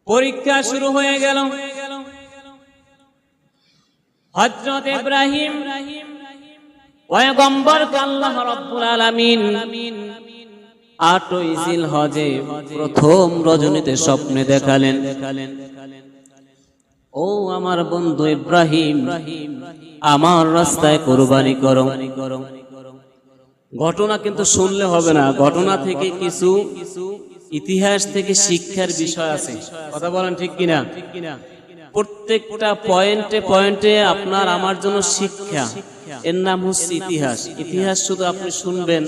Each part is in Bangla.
পরীক্ষা শুরু হয়ে গেল। হযরত ইব্রাহিম পয়গম্বরকে আল্লাহ রাব্বুল আলামিন 8ই জিলহজে প্রথম রজনীতে স্বপ্নে দেখালেন, ও আমার বন্ধু ইব্রাহিম, আমার রাস্তায় কুরবানি করো। ঘটনা কিন্তু শুনলে হবে না, ঘটনা থেকে কিছু ইতিহাস থেকে শিক্ষার বিষয় আছে। কথা বলেন ঠিক কিনা? প্রত্যেকটা পয়েন্টে পয়েন্টে আপনার আমার জন্য শিক্ষা, এর নাম হচ্ছে ইতিহাস। ইতিহাস শুধু আপনি শুনবেন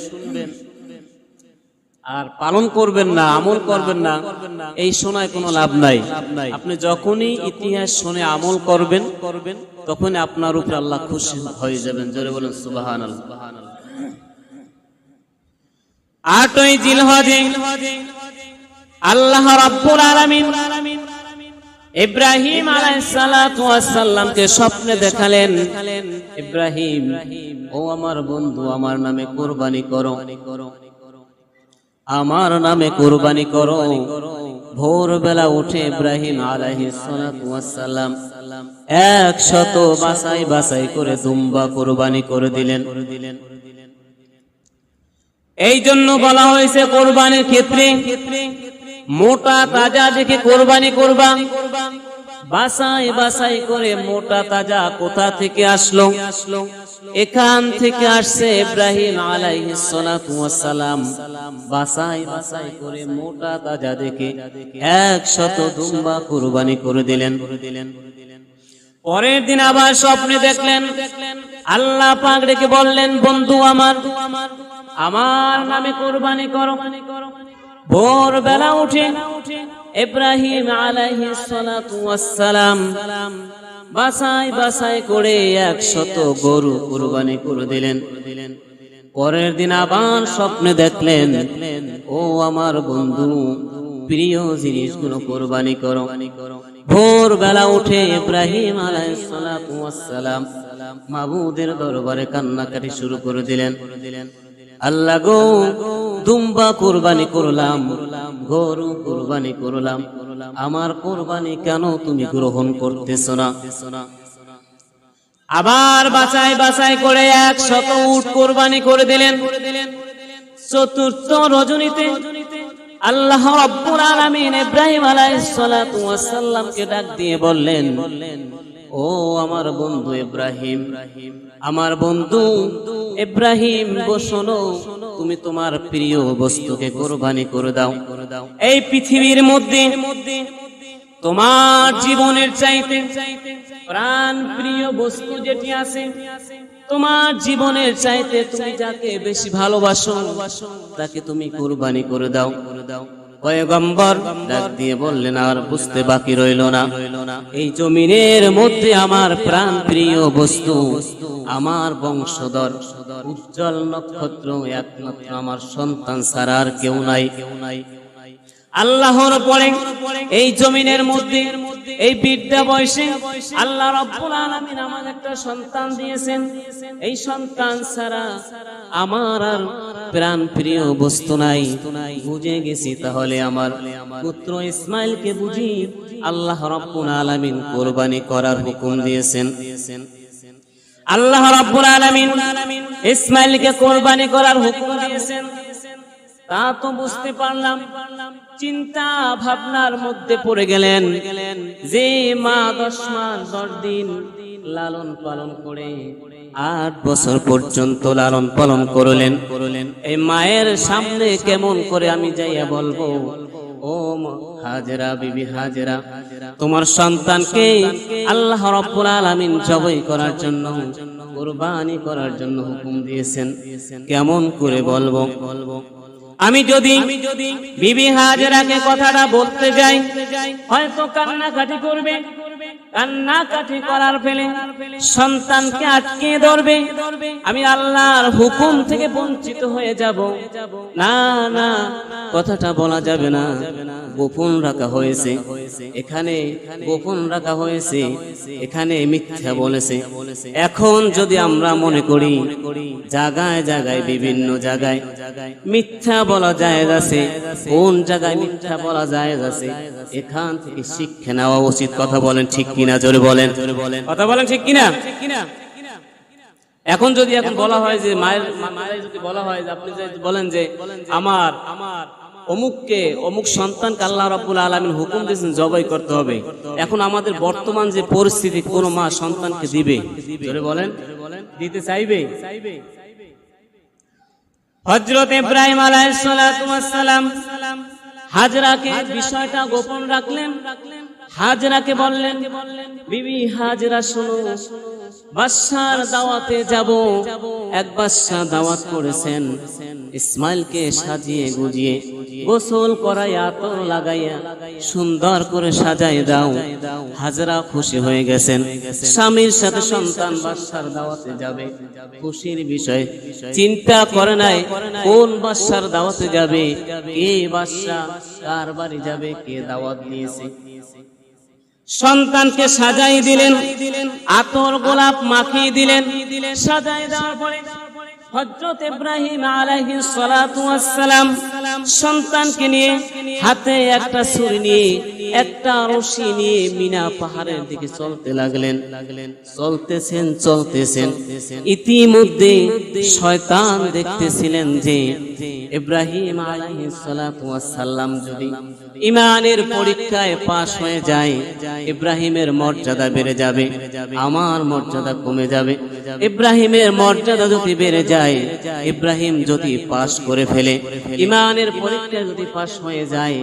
আর পালন করবেন না, আমল করবেন না, এই শোনায় কোনো লাভ নাই। আপনি যখনই ইতিহাস শুনে আমল করবেন তখন আপনার উপর আল্লাহ খুশি হয়ে যাবেন। জোরে বলেন সুবহানাল্লাহ। 8ই জিলহজে আল্লাহ রাব্বুল আলামিন ইব্রাহিম আলাইহিস সালাতু ওয়াস সালামকে স্বপ্নে দেখালেন, ইব্রাহিম, ও আমার বন্ধু, আমার নামে কুরবানি করো, আমার নামে কুরবানি করো। ভোরবেলা উঠে ইব্রাহিম আলাইহিস সালাতু ওয়াস সালাম 100 বাছাই বাছাই করে দুম্বা কুরবানি করে দিলেন। এই জন্য বলা হয়েছে কুরবানির ক্ষেত্রে মোটা তাজা দেখে কুরবানি করবা। বাছাই বাছাই করে মোটা তাজা কোথা থেকে আসলো? এখান থেকে আসছে ইব্রাহিম আলাইহিস সালাতু ওয়াস সালাম বাছাই বাছাই করে মোটা তাজা দেখে 100 দুম্বা কুরবানি করে দিলেন। পরের দিন আবার স্বপ্নে দেখলেন, আল্লাহ পাক ডেকে বললেন, বন্ধু আমার, আমার নামে কুরবানি করো। ভোরবেলা উঠে ইব্রাহিম আলাইহিস সালাতু ওয়াস সালাম বাছাই বাছাই করে 100 গরু কুরবানি করে দিলেন। পরের দিন আবার স্বপ্নে দেখলেন, ও আমার বন্ধু, প্রিয় জিনিসগুলো কুরবানি করো। ভোরবেলা উঠে ইব্রাহিম আলাইহিস সালাতু ওয়াস সালাম মাবুদের দরবারে কান্নাকাটি শুরু করে দিলেন, আল্লাহ গো, দুম্বা কুরবানি করলাম, গরু কুরবানি করলাম, আমার কুরবানি কেন তুমি গ্রহণ করতেছো না? আবার বাছাই বাছাই করে 100 উট কুরবানি করে দিলেন। চতুর্থ রজনীতে আল্লাহ রাব্বুল আলামিন ইব্রাহিম আলাইহিস সালাতু ওয়াস সালামকে ডাক দিয়ে বললেন, ও আমার বন্ধু ইব্রাহিম, আমার বন্ধু ইব্রাহিম, শোনো, তুমি তোমার প্রিয় বস্তুকে কুরবানি করে দাও। এই পৃথিবীর মধ্যে তোমার জীবনের চাইতে প্রাণ প্রিয় বস্তু যেটি আছে, তোমার জীবনের চাইতে তুমি যাকে বেশি ভালোবাসো তাকে তুমি কুরবানি করে দাও। পয়গম্বর ডাক দিয়ে বললেন, আর বুঝতে বাকি রইল না, এই জমিনের মধ্যে আমার প্রাণ প্রিয় বস্তু, আমার বংশধর, উজ্জ্বল নক্ষত্র, একমাত্র আমার সন্তান ছাড়া আর কেউ নাই। আল্লাহর পরে এই জমিনের মধ্যে এই বৃদ্ধা বয়সে আল্লাহ রাব্বুল আলামিন আমাকে একটা সন্তান দিয়েছেন। এই সন্তান ছাড়া আমার আর প্রাণ প্রিয় বস্তু নাই। বুঝে গেছি তাহলে আমার পুত্র ইসমাইলকে বুঝি আল্লাহ রাব্বুল আলামিন কুরবানি করার হুকুম দিয়েছেন। আল্লাহ রাব্বুল আলামিন ইসমাইলকে কুরবানি করার হুকুম দিয়েছেন, তা তো বুঝতে পারলাম। চিন্তা ভাবনার মধ্যে পড়ে গেলেন যে মা 10 মাস 10 দিন লালন পালন করে 8 বছর পর্যন্ত লালন পালন করলেন। এই মায়ের সামনে কেমন করে আমি যাইয়া বলবো, ও হাজেরা, বিবি হাজেরা, তোমার সন্তানকে আল্লাহ রাব্বুল আলামিন জবাই করার জন্য, কুরবানি করার জন্য হুকুম দিয়েছেন, কেমন করে বলবো? আমি যদি বিবি হাজেরাকে কথাটা বলতে যাই হয়তো কান্নাকাটি করবে, কান্নাকাটি করার ফেলে সন্তানকে আটকে ধরবে, আমি আল্লাহর হুকুম থেকে বঞ্চিত হয়ে যাব। না না, কথাটা বলা যাবে না, গোপন রাখা হয়েছে, এখানে গোপন রাখা হয়েছে, এখানে মিথ্যা বলেছে। এখন যদি আমরা মনে করি জায়গায় জায়গায় বিভিন্ন জায়গায় মিথ্যা বলা জায়েজ আছে, কোন জায়গায় মিথ্যা বলা জায়েজ আছে, এখান থেকে শিক্ষা নেওয়া উচিত। কথা বলেন ঠিক কিনা? জোরে বলেন, কথা বলেন ঠিক কিনা? এখন যদি এখন বলা হয় যে মায়ের যদি বলা হয় যে আপনি যদি বলেন যে আমার অমুককে অমুক সন্তানকে আল্লাহ রাব্বুল আলামিন হুকুম দিয়েছেন জবাই করতে হবে, এখন আমাদের বর্তমান যে পরিস্থিতি, কোন মা সন্তানকে দিবে? জোরে বলেন, দিতে চাইবে? হযরত ইব্রাহিম আলাইহিস সালাতু ওয়াস সালাম হাজরাকে বিষয়টা গোপন রাখলেন। হাজরাকে বললেন, বিবি হাজরা শোনো, বাদশার দাওয়াতে যাব। এক বাদশা দাওয়াত করেছেন, ইসমাইলকে সাজিয়ে গুজিয়ে গোসল করাই আতর লাগাইয়া সুন্দর করে সাজাই দাও। হাজরা খুশি হয়ে গেছেন, স্বামীর সাথে সন্তান বাদশার দাওয়াতে যাবে, খুশির বিষয়। চিন্তা করে নাই কোন বাদশার দাওয়াতে যাবে, কে বাদশা, কার বাড়ি যাবে, কে দাওয়াত দিয়েছে। সন্তানকে সাজাই দিলেন, আতর গোলাপ মাখিয়ে দিলেন। সাজাই দেওয়ার পরে হযরত ইব্রাহিম আলাইহিস সালাতু ওয়াস সালাম সন্তানকে নিয়ে হাতে একটা ছুরি নিয়ে একটা রশি নিয়ে মিনা পাহাড়ের দিকে চলতে লাগলেন। চলতেছেন, ইতিমধ্যে শয়তান দেখতেছিলেন যে ইব্রাহিম আলাইহিস সালাতু ওয়াস সালাম যদি ঈমানের পরীক্ষায় পাশ হয়ে যায়, ইব্রাহিমের মর্যাদা বেড়ে যাবে, আমার মর্যাদা কমে যাবে। ইব্রাহিমের মর্যাদা যদি বেড়ে যায়, ইব্রাহিম যদি পাশ করে ফেলে, ঈমানের পরীক্ষা যদি পাশ হয়ে যায়,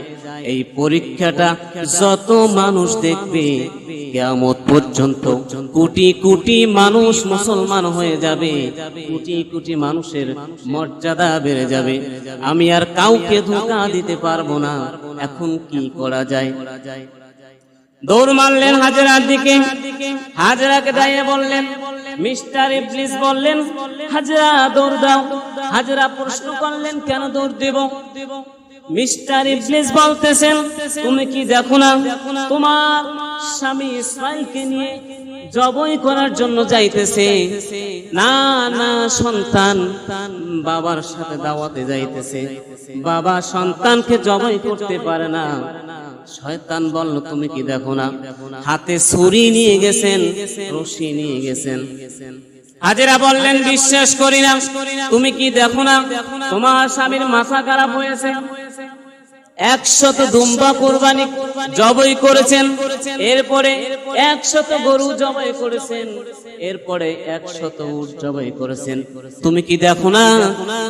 এই পরীক্ষাটা যত মানুষ দেখবে কিয়ামত পর্যন্ত কোটি কোটি মানুষ মুসলমান হয়ে যাবে, কোটি কোটি মানুষের মর্যাদা বেড়ে যাবে। আমি আর কাউকে ধোঁকা দিতে পারবো না। এখন কি করা যায়? দৌড় মারলেন হাজরার দিকে। হাজরাকে দাঁড়িয়ে বললেন, মিস্টার ইবলিস বললেন, হাজরা দৌড় দাও। হাজরা প্রশ্ন করলেন, কেন দৌড় দেব? মিস্টার ইবলিস বলতেছেন, তুমি কি দেখো না তোমার স্বামী ইসমাইলকে নিয়ে জবাই করার জন্য যাইতেছে? না না, সন্তান বাবার সাথে দাওয়াতে যাইতেছে, বাবা সন্তানকে জবাই করতে পারে না। শয়তান বলল, তুমি কি দেখো না? হাতে ছুরি নিয়ে গেছেন, রশি নিয়ে গেছেন। হাজেরা বললেন, বিশ্বাস করি না। তুমি কি দেখো না তোমার স্বামীর মাথা খারাপ হয়েছে? 100 দুম্বা কুরবানি জবাই করেছেন, এরপরে 100 গরু জবাই করেছেন, এরপরে 100 উট জবাই করেছেন। তুমি কি দেখো না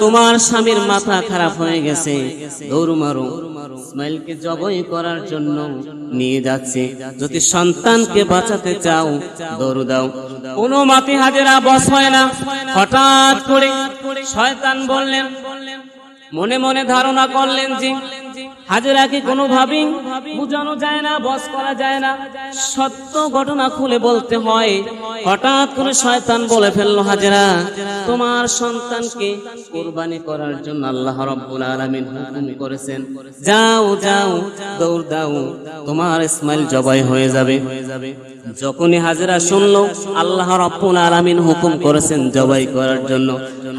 তোমার স্বামীর মাথা খারাপ হয়ে গেছে? দৌড় মারো, ইসমাইলকে জবাই করার জন্য নিয়ে যাচ্ছে। যদি সন্তানকে বাঁচাতে চাও দৌড় দাও। কোনো মাটি হাজেরা বস হয় না। হঠাৎ করে শয়তান বললেন, মনে মনে ধারণা করলেন যে হাজেরাকে কোনোভাবেই বুঝানো যায় না, বস করা যায় না, সত্য ঘটনা খুলে বলতে হয়। হঠাৎ করে শয়তান বলে ফেললো, হাজেরা তোমার সন্তানকে কুরবানি করার জন্য আল্লাহ রাব্বুল আলামিন হুকুম করেছেন, যাও যাও দৌড় দাও, তোমার ইসমাইল জবাই হয়ে যাবে। যখনই হাজেরা শুনলো আল্লাহ রাব্বুল আলামিন হুকুম করেছেন জবাই করার জন্য,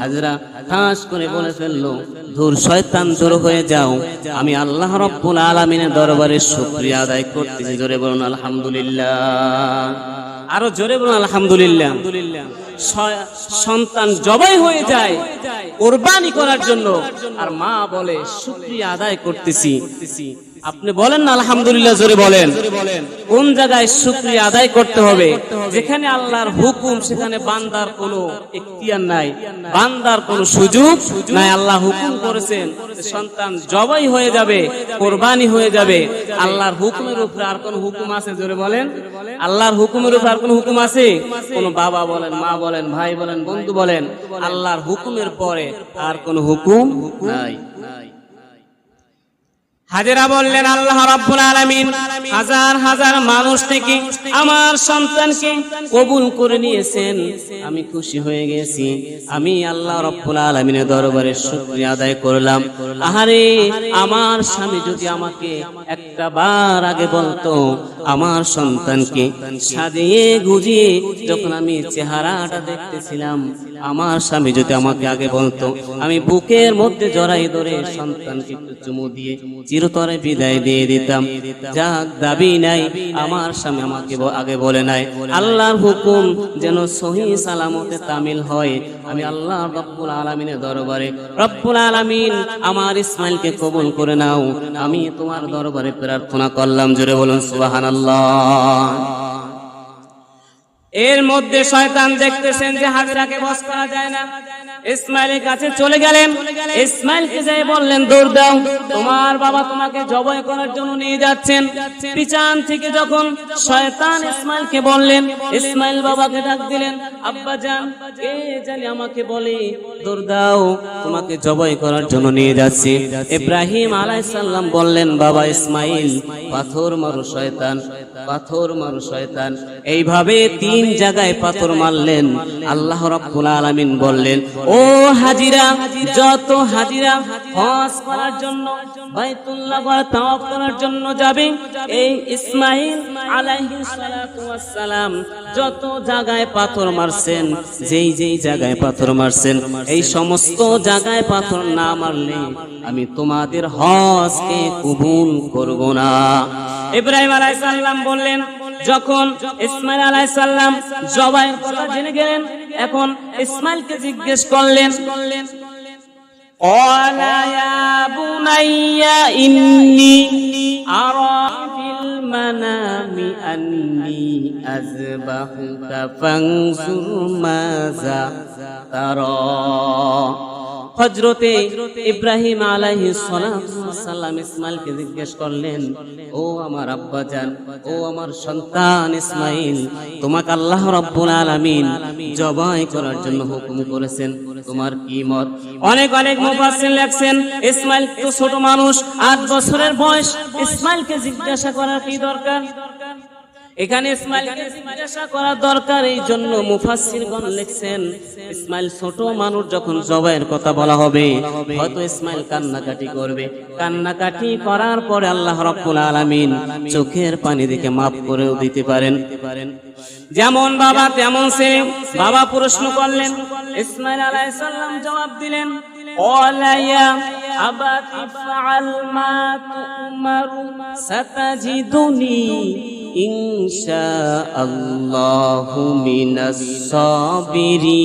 হাজেরা ঠাস করে বলে ফেললো, দূর শয়তান দূর হয়ে যাও, আমি আল্লাহ রাব্বুল আলামিনের দরবারে শুকরিয়া আদায় করতেছি। জোরে বলুন আলহামদুলিল্লাহ, আরো জোরে বলুন আলহামদুলিল্লাহ। সন্তান জবাই হয়ে যায় কুরবানি করার জন্য, আর মা বলে শুকরিয়া আদায় করতেছি। আপনি বলেন না আলহামদুলিল্লাহ, জোরে বলেন। কোন জায়গায় শুকরিয়া আদায় করতে হবে? যেখানে আল্লাহর হুকুম সেখানে বান্দার কোনো ইখতিয়ার নাই, বান্দার কোনো সুযোগ নাই। আল্লাহ হুকুম করেছেন সন্তান জবাই হয়ে যাবে, কুরবানি হয়ে যাবে। আল্লাহর হুকুমের উপরে আর কোন হুকুম আছে? জোরে বলেন। আল্লাহর হুকুমের উপরে আর কোন হুকুম আছে? কোন বাবা বলেন, মা বলেন, ভাই বলেন, বন্ধু বলেন, আল্লাহর হুকুমের পরে আর কোন হুকুম নাই। হাজেরা বললেন, আল্লাহ রাব্বুল আলামিন হাজার হাজার মানুষ থেকে আমার সন্তানকে কবুল করে নিয়েছেন। আমি খুশি হয়ে গেছি। আমি আল্লাহ রাব্বুল আলামিনের দরবারে শুকরিয়া আদায় করলাম। আহারে, আমার স্বামী যদি আমাকে একটা বার আগে বলতো, আমার সন্তানকে সাজিয়ে গুজিয়ে যখন আমি চেহারাটা দেখতেছিলাম, আমার স্বামী যদি আমাকে আগে বলতো, আমি বুকের মধ্যে জড়াই ধরে সন্তানকে একটু চুমু দিয়ে চিরতরে বিদায় দিয়ে দিতাম। যাক, দাবি নাই, আমার স্বামী আমাকে আগে বলে নাই। আল্লাহর হুকুম যেন সহিহ সালামতে তামিল হয়। আমি আল্লাহ রব্বুল আলামিনের দরবারে, রব্বুল আলামিন আমার ইসমাইলকে কবুল করে নাও, আমি তোমার দরবারে প্রার্থনা করলাম। জোরে বলুন সুবহানাল্লাহ। এর মধ্যে শয়তান দেখতেছেন যে হাজরাকে বশ করা যায় না, ইসমাইলের কাছে চলে গেলেন। ইসমাইলকে যাই বললেন, দৌড় দাও, তোমার বাবা তোমাকে জবাই করার জন্য নিয়ে যাচ্ছেন। পিছন থেকে যখন শয়তান ইসমাইলকে বললেন, ইসমাইল বাবাকে ডাক দিলেন, আব্বা জান, কে জানি আমাকে বলে দৌড় দাও, তোমাকে জবাই করার জন্য নিয়ে যাচ্ছি। ইব্রাহিম আলাইহিস সালাম বললেন, বাবা ইসমাইল, পাথর মারো শয়তান, পাথর মারো শয়তান। এইভাবে 3 জায়গায় পাথর মারলেন। আল্লাহ রাব্বুল আলামিন বললেন, ও হাজিরা, যত হাজিরা হজ করার জন্য বাইতুল্লাহ তাওয়াফ করার জন্য যাবে, এই ইসমাইল আলাইহিস সালাতু ওয়াস সালাম যত জায়গায় পাথর মারছেন, যেই যেই জায়গায় পাথর মারছেন, এই সমস্ত জায়গায় পাথর না মারলে আমি তোমাদের হজকে কবুল করব না। ইব্রাহিম আলাইহিস সালাম বললেন, যখন ইসমাইল আলাইহিস সালাম জবাইয়ের কথা জেনে গেলেন, এখন ইসমাইলকে জিজ্ঞেস করলেন, ক্বালা ইয়া বুনাইয়া ইন্নী আরা ফিল মানামি আন্নী আযবাহুকা ফানজুর মাযা তারা। হযরতে ইব্রাহিম আলাইহিস সালাম ইসমাইলকে জিজ্ঞেস করলেন, ও আমার আব্বা জান, ও আমার সন্তান ইসমাইল, তোমাকে আল্লাহ রাব্বুল আলামিন জবাই করার জন্য হুকুম করেছেন, তোমার কি মত? অনেক অনেক মুফাসসির লেখছেন, ইসমাইল তো ছোট মানুষ, 8 বছরের বয়স, ইসমাইলকে জিজ্ঞাসা করার কি দরকার? এখানে ইসমাইলকে জিজ্ঞাসা করা দরকার, এই জন্য মুফাসসিরগণ লিখছেন, ইসমাইল ছোট মানুষ, যখন জবাইয়ের কথা বলা হবে হয়তো ইসমাইল কান্নাকাটি করবে। কান্নাকাটি করার পরে আল্লাহ রাব্বুল আলামিন চোখের পানি দেখে মাফ করেও দিতে পারেন। যেমন বাবা তেমন ছেলে। বাবা প্রশ্ন করলেন, ইসমাইল আলাইহিস সালাম জবাব দিলেন, ক্বালা ইয়া আবাতি ফাআল মা তু'মারু সাতাজিদুনি ইনশাআল্লাহু মিনাস সাবিরিন।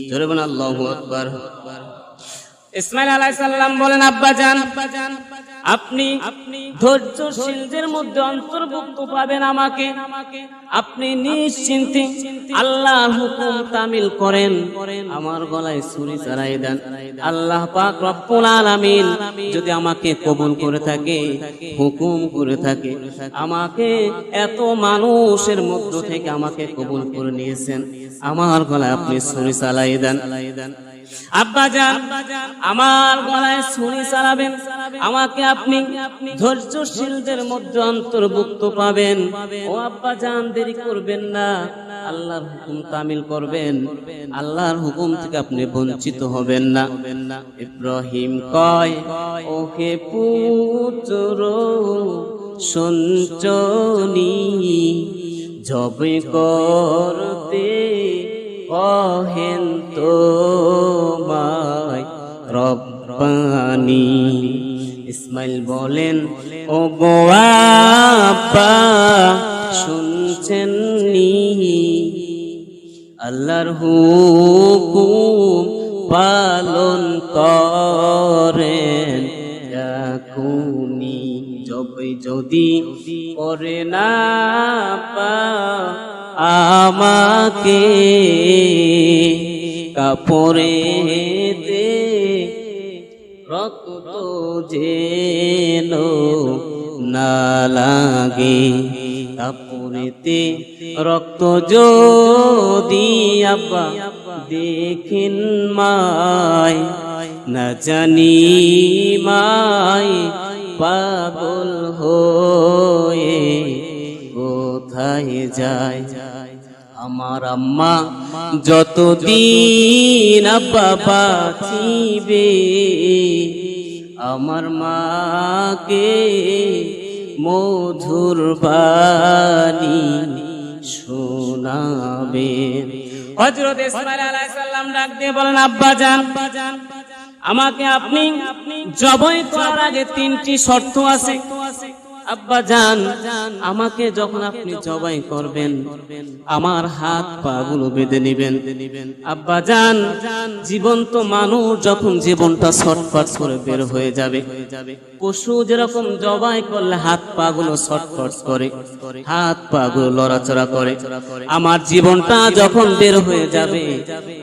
জোরে বলেন আল্লাহু আকবার। ইসমাইল আলাইহিস সালাম বলেন, আব্বা জান, আপনি ধৈর্যশীলদের মধ্যে অন্তর্ভুক্ত পাবেন আমাকে। আপনি নিশ্চিন্তে আল্লাহর হুকুম তামিল করেন, আমার গলায় ছুরি চালাই দেন। আল্লাহ পাক রব্বুল আলামিন যদি আমাকে কবুল করে থাকে, হুকুম করে থাকে, আমাকে এত মানুষের মধ্য থেকে আমাকে কবুল করে নিয়েছেন, আমার গলায় আপনি ছুরি চালাই দেন। আব্বা জান, আমার গলায় ছুরি চালাবেন, আমাকে আপনি ধৈর্যশীলদের মধ্যে অন্তর্ভুক্ত পাবেন। ও আব্বা জান, দেরি করবেন না, আল্লাহর হুকুম তামিল করবেন, আল্লাহর হুকুম থেকে আপনি বঞ্চিত হবেন না। ইব্রাহিম কয়, ওহে পুত্র সঞ্চনি জবে করতে কহেন তোমায় রব্বানি। ইসমাইল বলেন, ও গো আব্বা, শুনছেন নি আল্লাহর হুকুম পালন করেন এখুনি, জবে যদি করে না পা আমাকে কাপড়েতে রক্ত যেন না লাগে, কাপড়েতে রক্ত যদি আব্বা দেখেন মায়, না জানি মায় পাগল হয়ে কোথায় যায়। আমার আম্মা যতদিন আব্বা বাঁচিবে, আমার মাকে মধুর বাণী শোনাবেন। হযরত ইসমাঈল আলাইহিস সালাম ডাক দিয়ে বলেন, আব্বা জান, আমাকে আপনি জবাই করার আগে 3টি শর্ত আছে। আব্বা জান, আমাকে যখন আপনি জবাই করবেন আমার হাত পা গুলো বেঁধে নেবেন। আব্বা জান, জীবন্ত মানুষ যখন জীবনটা ছটফট করে বের হয়ে যাবে, পশু যেরকম জবাই করলে হাত পা গুলো ছটফট করে, হাত পা গুলো লড়াচড়া করে, আমার জীবনটা যখন বের হয়ে যাবে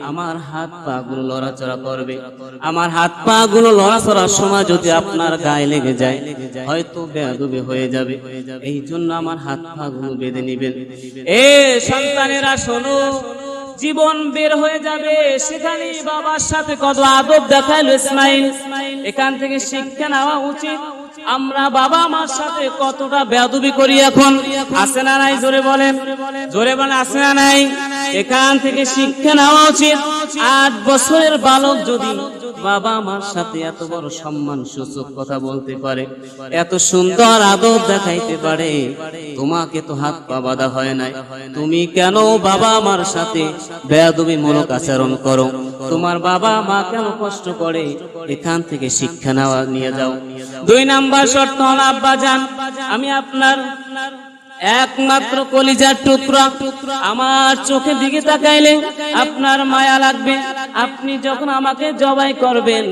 আমার হাত পা গুলো লড়াচড়া করবে। আমার হাত পা গুলো লড়াচড়ার সময় যদি আপনার গায়ে লেগে যায় হয়তো বেয়াদবি হয়ে যাবে। এই জন্য আমার হাত পা গুলো বেঁধে নেবেন। এ সন্তানেরা শোনো, জীবন বের হয়ে যাবে, সেখানে বাবার সাথে কত আদব দেখাইলো ইসমাঈল। এখান থেকে শিক্ষা নেওয়া উচিত। আমরা বাবা মার সাথে কতটা বেয়াদবি করি এখন, আছে না নাই? জোরে বলেন, জোরে বলেন, আছে না নাই? এখান থেকে শিক্ষা নেওয়া উচিত। 8 বছরের বালক যদি বাবা মার সাথে এত বড় সম্মান সূচক কথা বলতে পারে, এত সুন্দর আদব দেখাইতে পারে, তোমাকে তো হাত পা বাঁধা হয় নাই, তুমি কেন বাবা মার সাথে বেয়াদবিমূলক আচরণ করো? তোমার বাবা মা কেন কষ্ট করে? এখান থেকে শিক্ষা নেওয়া নিয়ে যাও। 2 নাম্বার শর্ত হলো, আব্বা জান, আমি আপনার একমাত্র কলিজার টুকরা, আমার চোখের দিকে তাকাইলে আপনার মায়া লাগবে। আপনি যখন আমাকে জবাই করবেন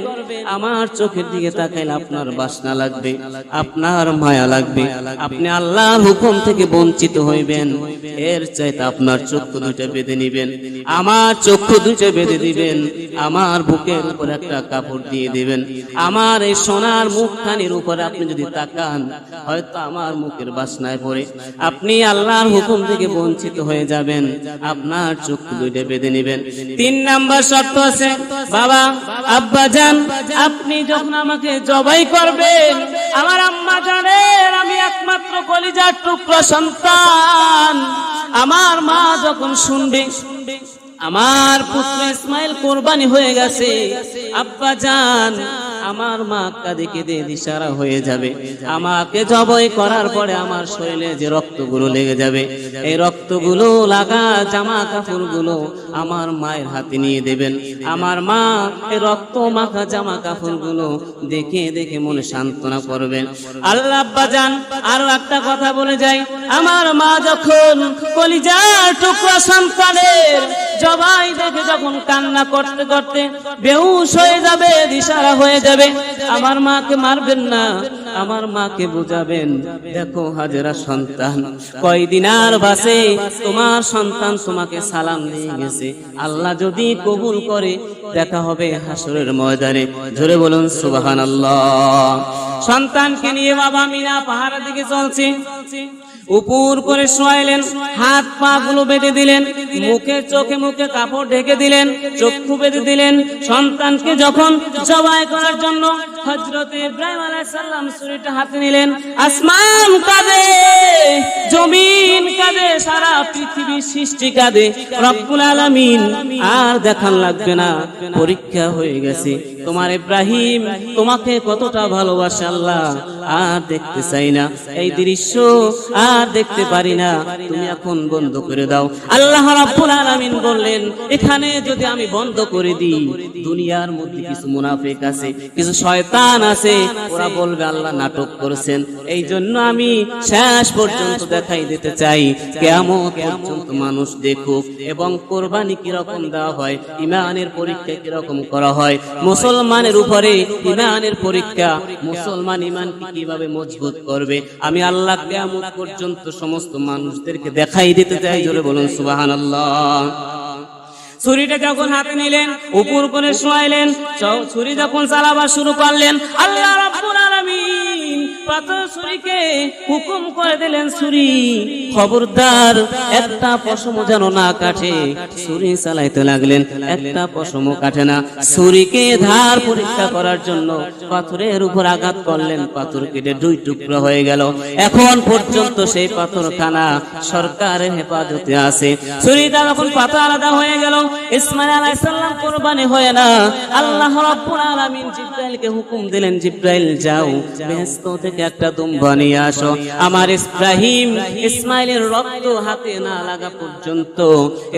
আমার চোখের দিকে তাকাইলে আপনার বাসনা লাগবে, আপনার মায়া লাগবে। আপনি আল্লাহর হুকুম থেকে বঞ্চিত হইবেন, এর চাইতে আপনার চক্ষু দুটো বেঁধে নেবেন, আমার চক্ষু দুটো বেঁধে দিবেন, আমার বুকের উপর একটা কাপড় দিয়ে দিবেন, আমার এই সোনার মুখখানির উপরে আপনি যদি তাকান হয়তো আমার মুখের বাসনায় পড়ে আপনি আল্লাহর হুকুম থেকে বঞ্চিত হয়ে যাবেন, আপনার চক্ষু দুইটা বেঁধে নেবেন। 3 নাম্বার শর্ত আছে, বাবা আব্বা জান, আপনি যখন আমাকে জবাই করবেন আমার আম্মা জানেন আমি একমাত্র কলিজার টুকরা সন্তান, আমার মা যখন শুনবে আমার পুত্র ইসমাঈল কোরবানি হয়ে গেছে, আব্বা জান আমার মা কাঁদে কেঁদে দিশারা হয়ে যাবে। আমাকে জবাই করার পরে আমার শরীরে যে রক্তগুলো লেগে যাবে, এই রক্তগুলো লাগা জামা কাপড়গুলো আমার মায়ের হাতে নিয়ে দেবেন। আমার মা এই রক্ত মাখা জামা কাপড়গুলো দেখে দেখে মনে সান্ত্বনা করবেন। আল্লাহ আব্বা জান আরো একটা কথা বলে যাই, আমার মা যখন কলিজার টুকরা সন্তানের জবাই দেখে যখন কান্না করতে করতে বেহুশ হয়ে যাবে, দিশারা হয়ে যাবে, আমার মাকে মারবেন না, আমার মাকে বুঝাবেন, দেখো হাজেরা সন্তান কয়দিন আর বাসে, তোমার সন্তান তোমাকে সালাম দিয়ে গেছে, আল্লাহ যদি কবুল করে দেখা হবে হাসরের ময়দানে। জোরে বলুন সুবহানাল্লাহ। সন্তানকে নিয়ে বাবা মিনা পাহাড়ের দিকে চলছে, উপর করে শোয়াইলেন, হাত পা গুলো বেঁধে দিলেন, মুখে চোখে মুখে কাপড় ঢেকে দিলেন, চক্ষু বেঁধে দিলেন। সন্তানকে যখন জবাই করার জন্য হযরত ইব্রাহিম আলাইহিস সালাম ছুরিটা হাতে নিলেন, আসমান কাঁদে, জমিন কাঁদে, সারা পৃথিবীর সৃষ্টি কাঁদে, রব্বুল আলামিন আর দেখান লাগবে না, পরীক্ষা হয়ে গেছে, তোমার ইব্রাহিম তোমাকে কতটা ভালোবাসে আল্লাহ আর দেখতে চাই না, এই দৃশ্য আর দেখতে পারি না, তুমি এখন বন্ধ করে দাও। আল্লাহ রাব্বুল আলামিন বললেন, এখানে যদি আমি বন্ধ করে দিই দুনিয়ার মধ্যে কিছু মুনাফিক আছে, কিছু শয়তান আছে, ওরা বলবে আল্লাহ নাটক করেছেন, এই জন্য আমি শেষ পর্যন্ত দেখাই দিতে চাই, কিয়ামত পর্যন্ত মানুষ দেখুক এবং কোরবানি কিরকম দেওয়া হয়, ঈমানের পরীক্ষা কিরকম করা হয়, মুসলমানের উপরে ঈমানের পরীক্ষা, মুসলমান ঈমানকে কিভাবে মজবুত করবে, আমি আল্লাহ কিয়ামত পর্যন্ত সমস্ত মানুষদেরকে দেখাই দিতে চাই। জোরে বলুন সুবহানাল্লাহ। ছুরিটা যখন হাতে নিলেন, উপর করে শোয়াইলেন, ছুরি যখন চালাবার শুরু করলেন, আল্লাহ রাব্বুল আলামিন পাথর ছুরিকে হুকুম করে দিলেন, ছুরি খবরদার একটা পশমও যেন না কাটে। ছুরি চালাইতে লাগলেন, একটা পশমও কাটে না। ছুরিকে ধার পরীক্ষা করার জন্য পাথরের উপর আঘাত করলেন, পাথর কেটে দুই টুকরো হয়ে গেল। এখন পর্যন্ত সেই পাথরখানা সরকারের হেফাজতে আছে। ছুরিটা যখন পাথর আলাদা হয়ে গেল, ইসমাইল আলাইহিস সালাম কুরবানি হয় না। আল্লাহ রাব্বুল আলামিন জিবরাইলকে হুকুম দিলেন, জিবরাইল যাও বেহেশত থেকে একটা দুম্বা নিয়ে আসো। আমার ইব্রাহিম ইসমাইলের রক্ত হাতে না লাগা পর্যন্ত,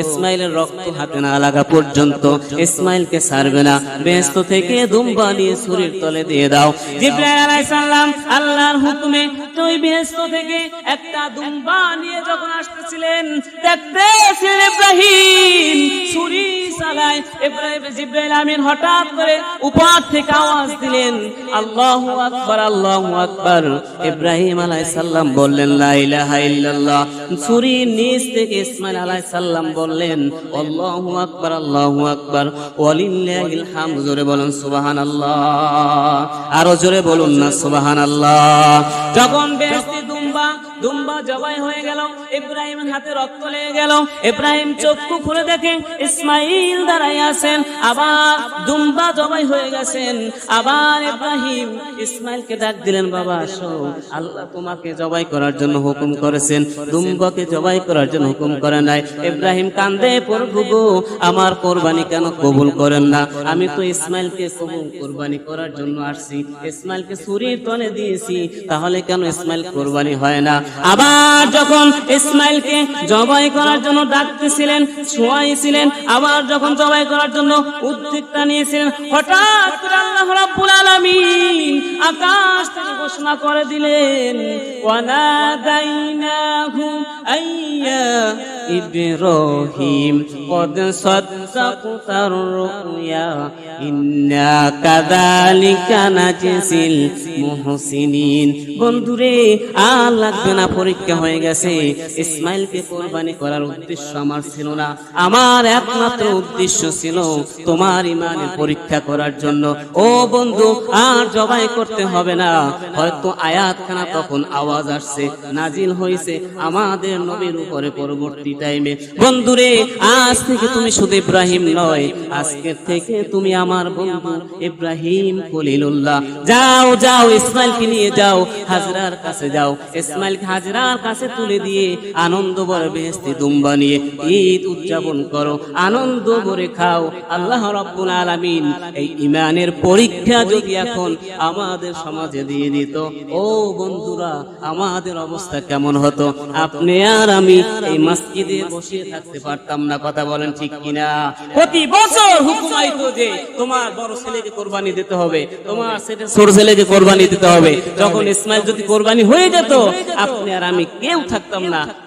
ইসমাইলের রক্ত হাতে না লাগা পর্যন্ত ইসমাইলকে ছাড়বে না। বেহেশত থেকে দুম্বা নিয়ে ছুরির তলে দিয়ে দাও। জিবরাইল আলাইহিস সালাম আল্লাহর হুকুমে ওই বেহেশত থেকে একটা দুম্বা নিয়ে যখন আসতেছিলেন, দেখতেছিলেন ইব্রাহিম ছুরি চালায়। ইব্রাহিম জিবরাইল আমিন হঠাৎ করে উপর থেকে আওয়াজ দিলেন, আল্লাহু আকবার, আল্লাহু আকবার। ইব্রাহিম আলাইহিস সালাম বললেন, লা ইলাহা ইল্লাল্লাহ। ছুরির নিচ থেকে ইসমাইল আলাইহিস সালাম বললেন, আল্লাহু আকবার, আল্লাহু আকবার, ওয়ালিল্লাহিল হামদ। জোরে বলুন সুবহানাল্লাহ, আরো জোরে বলুন না সুবহানাল্লাহ। যখন বেহেশতি দুম্বা জবাই হয়ে গেল, ইব্রাহিমের হাতে রক্ত লেগে গেল। ইব্রাহিম চক্ষু খুলে দেখে ইসমাইল দাঁড়ায় আছেন, আবার দুম্বা জবাই হয়ে গেছেন। আবার ইব্রাহিম ইসমাইলকে ডাক দিলেন, বাবা আসো, আল্লাহ তোমাকে জবাই করার জন্য হুকুম করেছেন, দুম্বাকে জবাই করার জন্য হুকুম করে নাই। ইব্রাহিম কান্দে, প্রভু গো আমার কোরবানি কেন কবুল করেন না? আমি তো ইসমাইলকে কোরবানি করার জন্য আসছি, ইসমাইলকে ছুরির তলে দিয়েছি, তাহলে কেন ইসমাইল কোরবানি হয় না? আবার যখন ইসমাইলকে জবাই করার জন্য ডাকতেছিলেন, শোয়াইছিলেন, আবার যখন জবাই করার জন্য উদ্যোগটা নিয়েছিলেন, হঠাৎ করে আল্লাহ রাব্বুল আলামিন আকাশ থেকে ঘোষণা করে দিলেন, ওয়ানাদাইনাহু আইয়া ইব্রাহিম কদ সাদ্দাকতার রুয়া ইন্না কাযালিকা নাজিসিল মুহসিনিন। বন্ধুরে আর লাগবে না, পরীক্ষা হয়ে গেছে। ইসমাইলকে কোরবানি করার উদ্দেশ্য আমার ছিল না, আমার একমাত্র উদ্দেশ্য ছিল তোমার ইমানের পরীক্ষা করার জন্য। ও বন্ধু, আর জবাই করতে হবে না। হয়তো আয়াতখানা তখন আওয়াজ আসছে, নাজিল হয়েছে আমাদের নবীর উপরে পরবর্তী টাইমে। বন্ধুরে আজ থেকে তুমি শুধু ইব্রাহিম নয়, আজকে থেকে তুমি আমার বন্ধু ইব্রাহিম খলিলুল্লাহ। যাও যাও ইসমাইলকে নিয়ে যাও, হাজরার কাছে যাও, ইসমাইলকে হাজরার কাছে তুলে দিয়ে আনন্দ ভরে বেহেশতি দুম্বা নিয়ে ঈদ উদযাপন করো, আনন্দ ভরে খাও। আল্লাহ রাব্বুল আলামিন এই ইমানের পরীক্ষা যদি এখন আমাদের সমাজে দিয়ে দিত, ও বন্ধুরা আমাদের অবস্থা কেমন হতো? আপনি আর আমি এই মসজিদে বসে থাকতে পারতাম না। কথা বলেন ঠিক কিনা? প্রতি বছর হুকুম আইতো যে তোমার বড় ছেলেকে কোরবানি দিতে হবে, তোমার ছোট ছেলেকে কোরবানি দিতে হবে। যখন ইসমাইল যদি কোরবানি হয়ে যেত, আপনি আর আমি কেউ থাকতাম না।